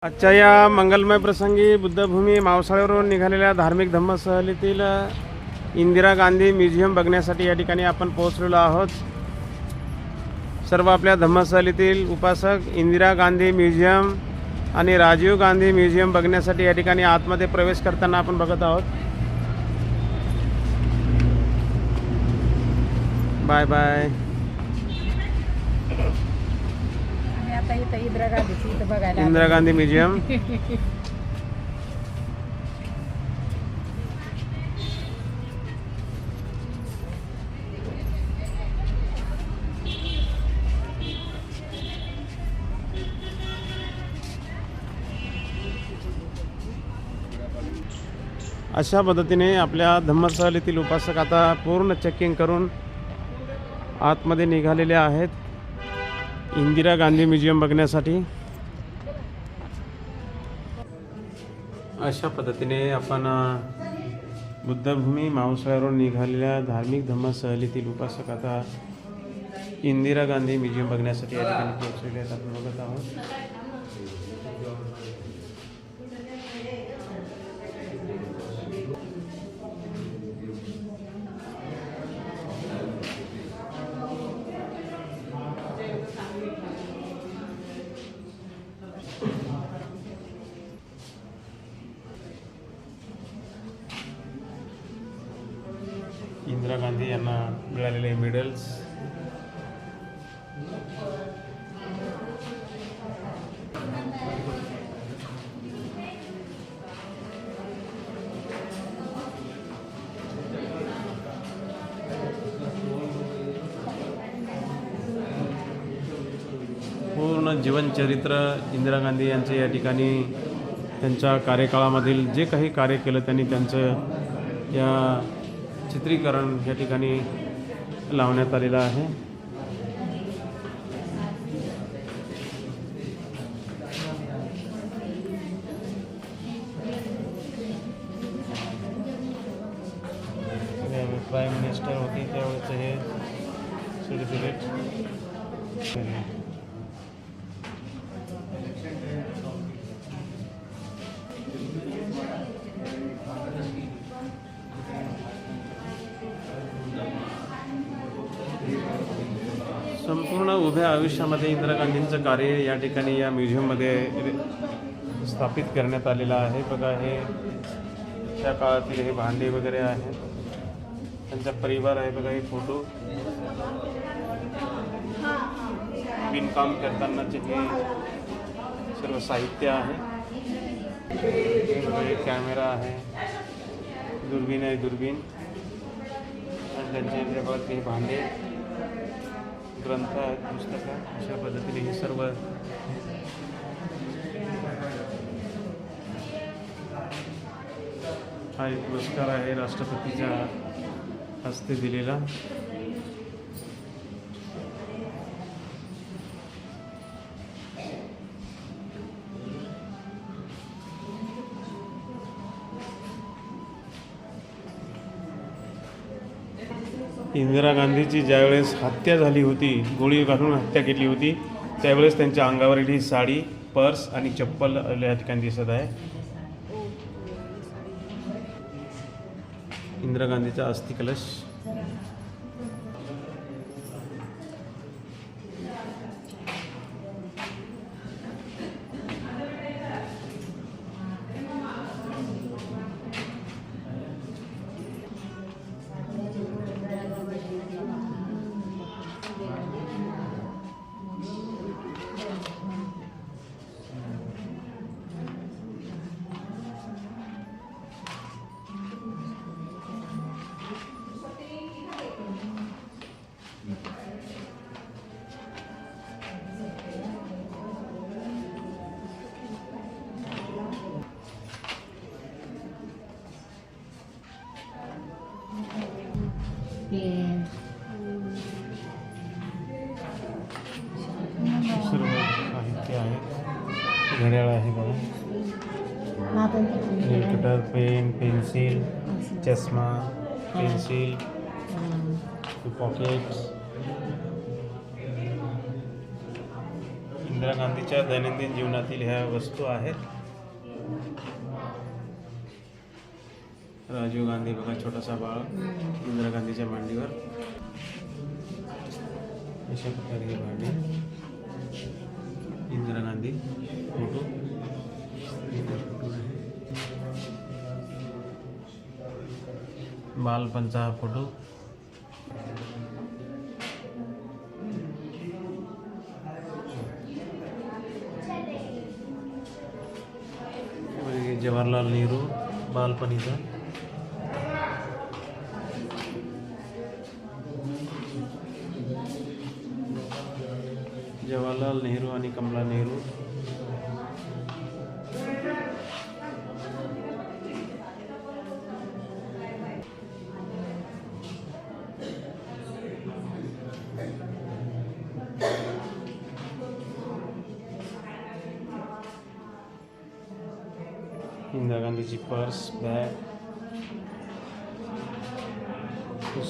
आजच्या या मंगलमय प्रसंगी बुद्धभूमी मावसाळ्यावरून निघालेल्या धार्मिक धम्मसहलीतील इंदिरा गांधी म्युझियम बघण्यासाठी या ठिकाणी आपण पोहोचलेलो आहोत. सर्व आपल्या धम्मसहलीतील उपासक इंदिरा गांधी म्युझियम आणि राजीव गांधी म्युझियम बघण्यासाठी या ठिकाणी आतमध्ये प्रवेश करताना आपण बघत आहोत. Bye bye. Indira Gandhi museum. अशा पद्धतीने आपल्या धम्मसहलीतील उपासक आता पूर्ण चेकिंग करून आतमध्ये निघालेले आहेत इंदिरा गांधी म्युझियम बघण्यासाठी. अशा पद्धतीने आपण बुद्धभूमी मावसाळ्यावरून निघालेल्या धार्मिक धम्मसहलीतील उपासक आता इंदिरा गांधी म्युझियम बघण्यासाठी या ठिकाणी पोहोचलेले आहेत. आपण बघत आहोत. इंदिरा गांधी यांना मिळालेले मेडल्स. पूर्ण जीवनचरित्र इंदिरा गांधी यांचे या ठिकाणी त्यांच्या कार्यकाळामधील जे काही कार्य केलं त्यांनी त्यांचं या चित्रीकरण या ठिकाणी लावण्यात आलेलं आहे. प्राईम मिनिस्टर होती त्यावेळेचं हे सर्टिफिकेट. संपूर्ण उभ्या आयुष्यामध्ये इंदिरा गांधींचं कार्य या ठिकाणी या म्युझियममध्ये स्थापित करण्यात आलेलं आहे. बघा, हे त्या काळातील हे भांडे वगैरे आहेत, त्यांचा परिवार आहे. बघा, हे फोटो, विणकाम करतानाचे हे सर्व साहित्य आहे. बघा, एक कॅमेरा आहे, दुर्बीण आहे, दुर्बीण, आणि त्यांच्या जगात हे भांडे, ग्रंथ आहेत, पुस्तकं. अशा पद्धतीने हे सर्व हा एक पुरस्कार आहे राष्ट्रपतीच्या हस्ते दिलेला. इंदिरा गांधीची ज्यावेळेस हत्या झाली होती, गोळी घालून हत्या केली होती, त्यावेळेस त्यांच्या अंगावरील ही साडी, पर्स आणि चप्पल या ठिकाणी दिसत आहे. इंदिरा गांधीचा अस्थिकलश. सर्व साहित्य आहेत. घड्याळ आहे बघा, कटर, पेन, पेन्सिल, चष्मा, पेन्सिल, पॉकेट्स. इंदिरा गांधीच्या दैनंदिन जीवनातील ह्या वस्तू आहेत. राजीव गांधी बघा, छोटासा बाळ इंदिरा गांधीच्या मांडीवर. अशा प्रकारे ही भांडी. इंदिरा गांधी फोटो. बालपणचा हा फोटो. जवाहरलाल नेहरू बालपणीचा. जवाहरलाल नेहरू आणि कमला नेहरू. इंदिरा गांधीची पर्स, बॅग,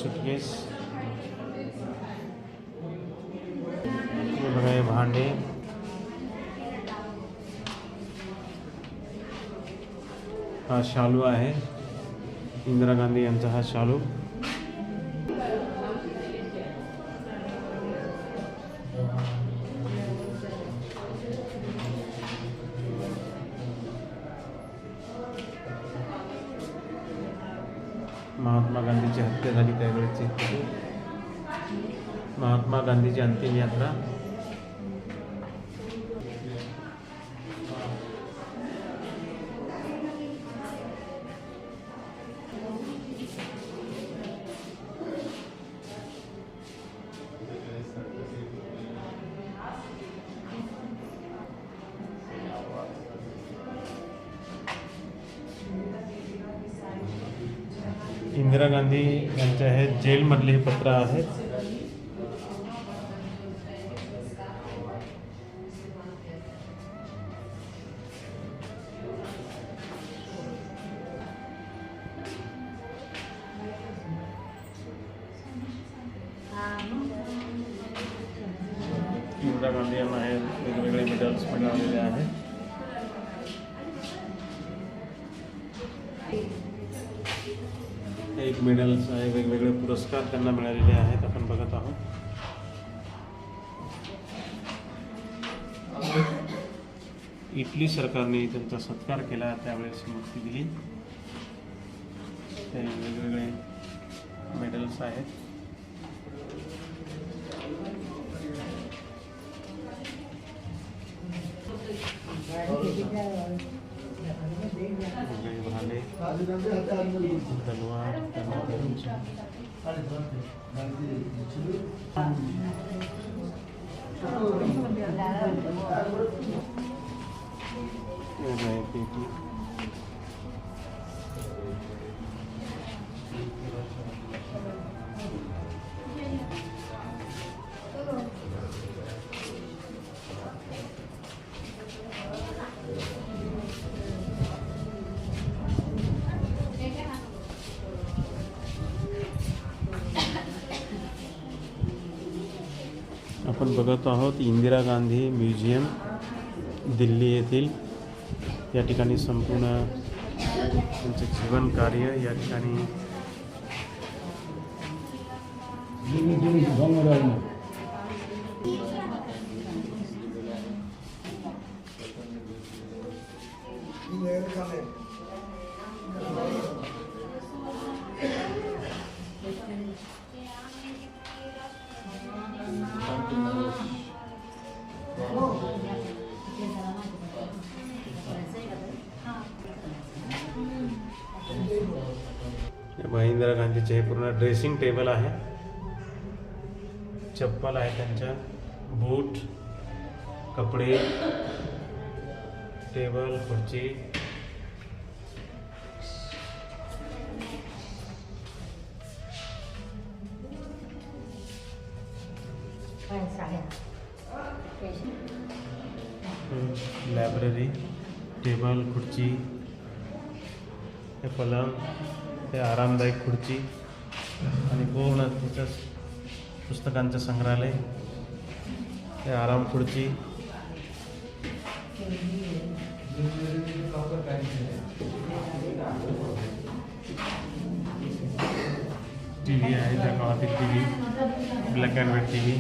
सुटकेस. हे बघा हे भांडे. हा शालू आहे, इंदिरा गांधी यांचा हा शालू. महात्मा गांधीची हत्या झाली त्यावेळेची. महात्मा गांधीची अंतिम यात्रा. इंदिरा गांधी यांच्या हे जेलमधले हे पत्र आहेत. इंदिरा गांधी यांना हे वेगवेगळे मेडल्स मिळालेले आहेत. एक मेडल्स आहे, वेगवेगळे पुरस्कार त्यांना मिळालेले आहेत, आपण बघत आहोत. इटली सरकारने त्यांचा सत्कार केला, त्यावेळेस मुक्ती दिली. ते वेगवेगळे मेडल्स आहेत. तलवार, पेटी. आपण बघत आहोत इंदिरा गांधी म्युझियम दिल्ली येथील. या ठिकाणी संपूर्ण त्यांचे जीवन कार्य या ठिकाणी इंदिरा गांधीचे हे पूर्ण ड्रेसिंग टेबल आहे. चप्पल आहे त्यांच्या, बूट, कपडे, टेबल, खुर्ची. लायब्ररी, टेबल, खुर्ची, हे पलंग, हे आरामदायक खुर्ची आणि पूर्ण तिथंच पुस्तकांचं संग्रहालय. हे आराम खुर्ची, टी व्ही आहे त्या काळातील T V, black and white T V.